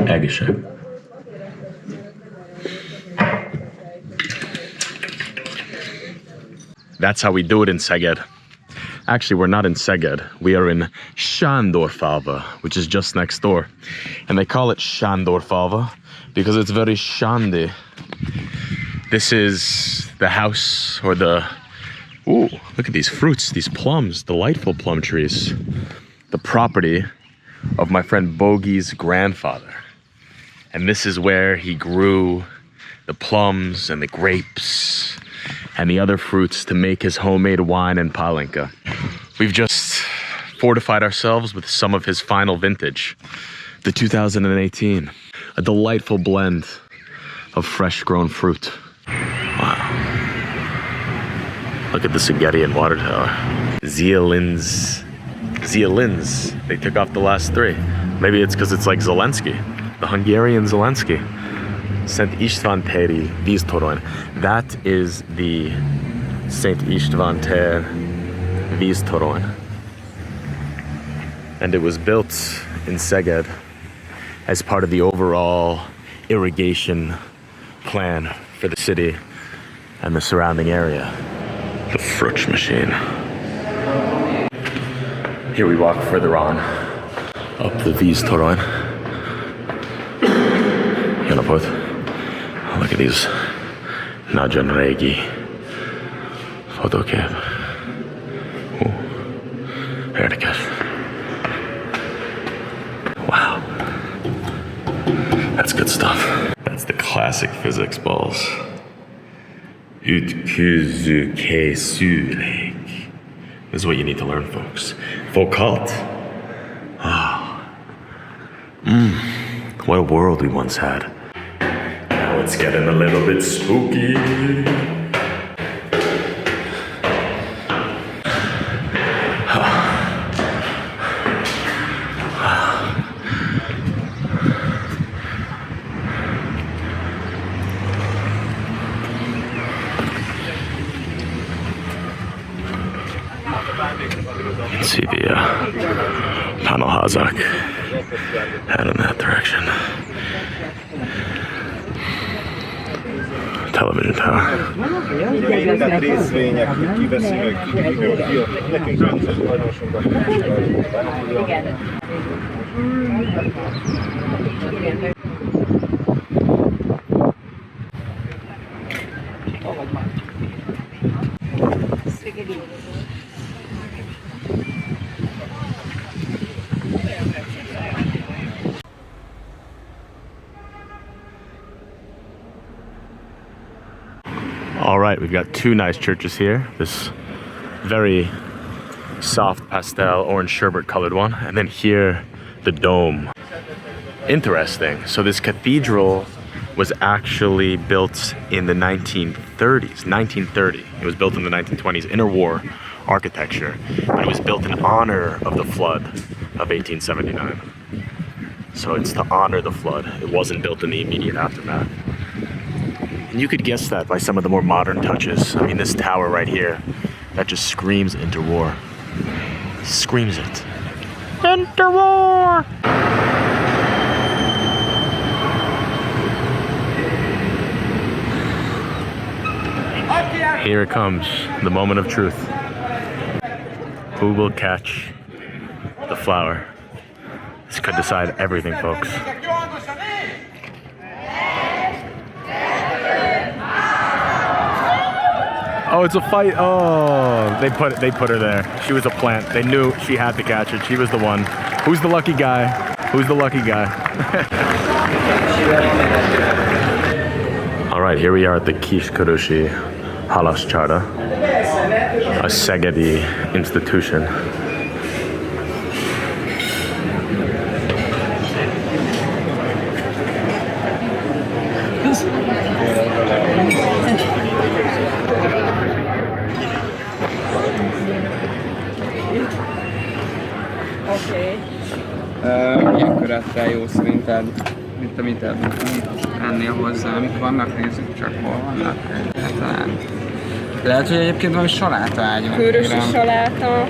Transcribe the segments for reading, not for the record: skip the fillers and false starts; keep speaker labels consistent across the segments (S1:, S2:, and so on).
S1: Egészség. That's how we do it in Szeged. Actually, we're not in Szeged. We are in Sándorfalva, which is just next door. And they call it Sándorfalva because it's very shandy. This is the house or the... Ooh, look at these fruits, these plums, delightful plum trees. The property of my friend Bogi's grandfather. And this is where he grew the plums and the grapes and the other fruits to make his homemade wine and palinka. We've just fortified ourselves with some of his final vintage, the 2018. A delightful blend of fresh grown fruit. Wow. Look at the Szegedi and water tower. Zielins. They took off the last three. Maybe it's because it's like Zelensky, the Hungarian Zelensky. Szent István téri víztorony. That is the Szent István tér víztorony. And it was built in Szeged as part of the overall irrigation plan for the city and the surrounding area. The fruit machine. Here we walk further on up the víztorony. Look at these nagyon régi fotókép. Érdekes. Wow. That's good stuff. That's the classic physics balls. Ütköző készülék. This is what you need to learn, folks. Focult. Ah. What a world we once had. Now it's getting a little bit spooky. See the panelházak head in that direction. Television tower. All right, we've got two nice churches here. This very soft pastel orange sherbet colored one, and then here the dome. Interesting. So this cathedral was actually built in the 1930s. 1930. It was built in the 1920s, interwar architecture, but it was built in honor of the flood of 1879. So it's to honor the flood. It wasn't built in the immediate aftermath. And you could guess that by some of the more modern touches. I mean, this tower right here, that just screams interwar. Screams it. Interwar! Here it comes, the moment of truth. Who will catch the flower? This could decide everything, folks. Oh, it's a fight. Oh, they put her there. She was a plant. They knew she had to catch it. She was the one. Who's the lucky guy? Who's the lucky guy? All right, here we are at the Kiskorossy Halaszcsarda, a Szegedi institution.
S2: Ilyenkor adtál jó szerinted, mint amit ennél hozzá, mit vannak, nézzük csak hol vannak egyáltalán. Lehet, hogy egyébként valami saláta ágyunk.
S3: Körösi saláta.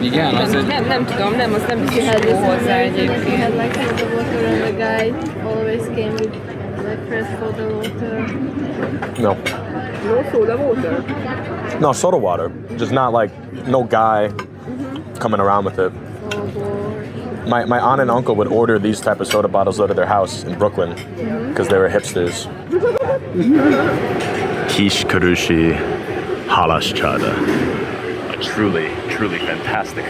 S2: Igen, az egy...
S3: Nem tudom, nem, az nem biztos, hogy jó hozzá egyébként.
S4: We had like some of the water and the guy always came with like fresh soda water.
S1: No.
S3: No soda water?
S1: No, soda water. Just not like, no guy coming around with it. My aunt and uncle would order these type of soda bottles out of their house in Brooklyn because they were hipsters. Kiskorossy Halaszcsarda. A truly fantastic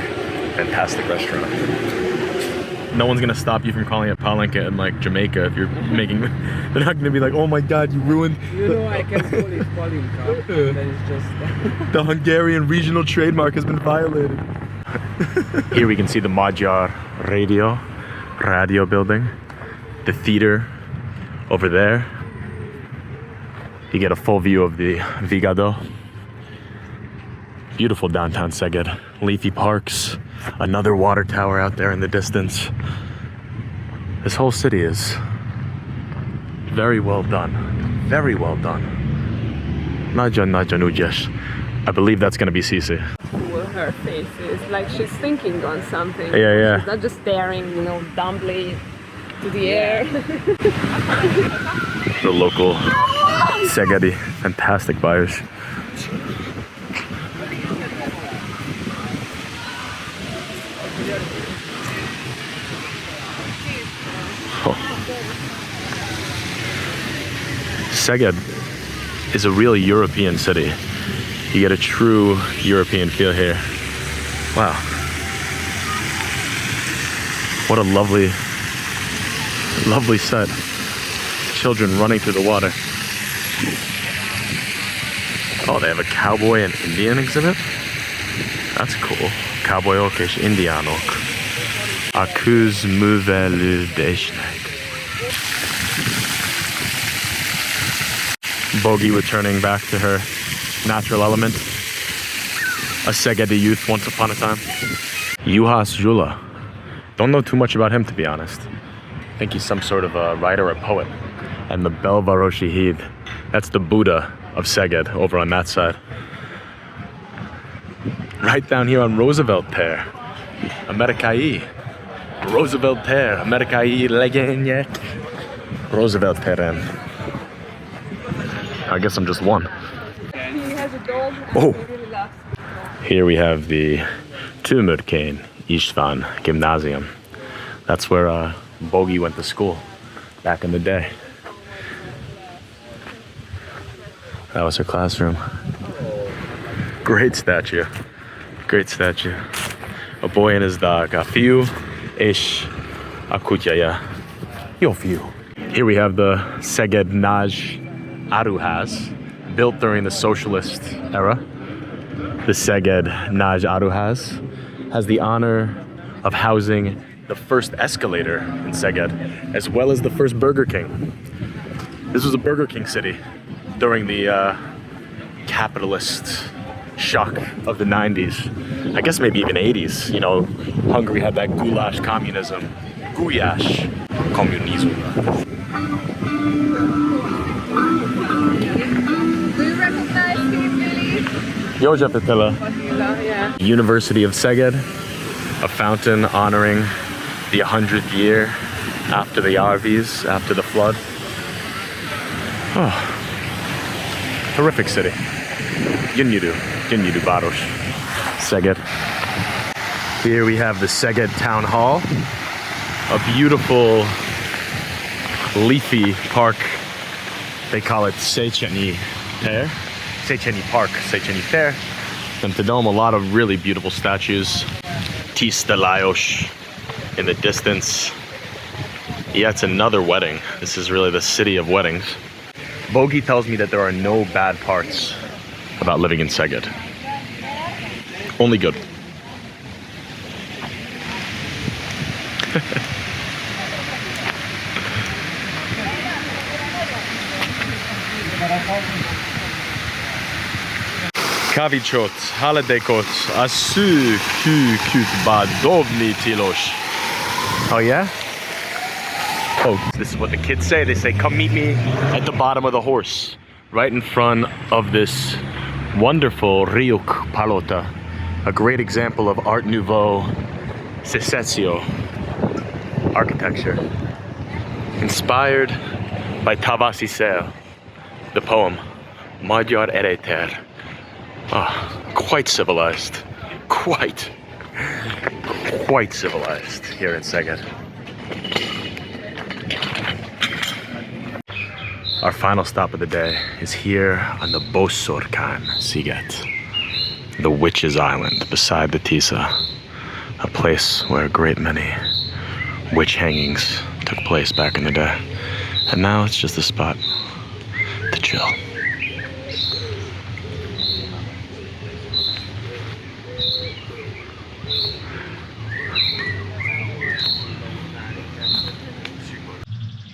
S1: restaurant. No one's gonna stop you from calling it palinka in like Jamaica if you're making. They're not gonna be like, oh my god, you ruined.
S2: You know, I can call it palinka. That is just...
S1: The Hungarian regional trademark has been violated. Here we can see the Magyar radio building, the theater over there. You get a full view of the Vigado. Beautiful downtown Szeged, leafy parks, another water tower out there in the distance. This whole city is very well done, very well done. Nagyon ügyes. I believe that's gonna be Cici.
S3: Her face is like she's thinking on something.
S1: Yeah.
S3: She's not just staring, you know, dumbly to the air.
S1: The local Szegedi, fantastic buyers. Szeged is a real European city. You get a true European feel here. Wow. What a lovely sight. Children running through the water. Oh, they have a cowboy and Indian exhibit? That's cool. Cowboyok és indiánok. A közművelődésnek. Bogi returning back to her natural element. A Szegedi youth once upon a time. Juhász Gyula. Don't know too much about him, to be honest. I think he's some sort of a writer or poet. And the belvarosi híd. That's the Buddha of Szeged over on that side. Right down here on Roosevelt Tér. Amerikai. Roosevelt Tér. Amerikai legények. Roosevelt Téren. I guess I'm just one.
S3: He has a dog and
S1: Oh.
S3: he really loves it.
S1: Here we have the Szent István Gymnasium. That's where Bogi went to school back in the day. That was her classroom. Great statue. Great statue. A boy and his dog. A fiú és a kutyája. Jó fiú. Here we have the Szeged Nagy Áruház, built during the socialist era. The Szeged Nagy Áruház has the honor of housing the first escalator in Szeged, as well as the first Burger King. This was a Burger King city during the capitalist shock of the 90s. I guess maybe even 80s. You know, Hungary had that goulash communism. Gulyás kommunizmus.
S3: Do you recognize him, really?
S1: József Attila.
S3: Yeah.
S1: University of Szeged, a fountain honoring the 100th year after the Árvíz, after the flood. Oh, terrific city. Gyönyörű város, Szeged. Here we have the Szeged Town Hall, a beautiful leafy park. They call it Szechenyi Tér. Szechenyi Park, Szechenyi Tér. And to dome, a lot of really beautiful statues. Tiszta Lajos in the distance. Yeah, it's another wedding. This is really the city of weddings. Bogi tells me that there are no bad parts about living in Szeged. Only good. Kavicsot, haladékot, a szűkűkükbe dobni tilos. Oh yeah? Oh, this is what the kids say. They say, come meet me at the bottom of the horse, right in front of this wonderful Riuk Palota. A great example of Art Nouveau secesio architecture. Inspired by Tavasi Szél, the poem Magyar Eréter. Quite civilized. Quite civilized here in Szeged. Our final stop of the day is here on the Boszorkány Sziget, the Witch's Island beside the Tisza, a place where a great many witch hangings took place back in the day. And now it's just a spot to chill.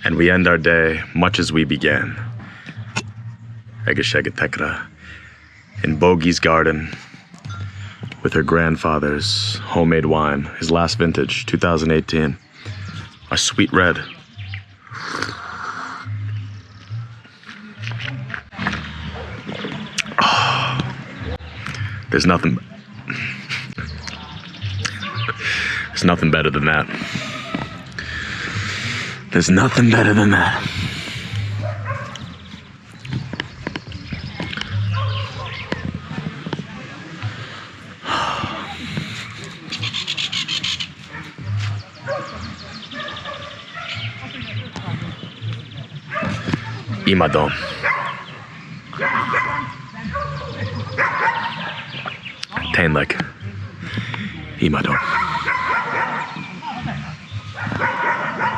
S1: And we end our day much as we began. Egészségedekre, in Bogi's garden with her grandfather's homemade wine, his last vintage, 2018. A sweet red. Oh, there's nothing better than that. There's nothing better than that. Imádom. Tényleg. Imádom.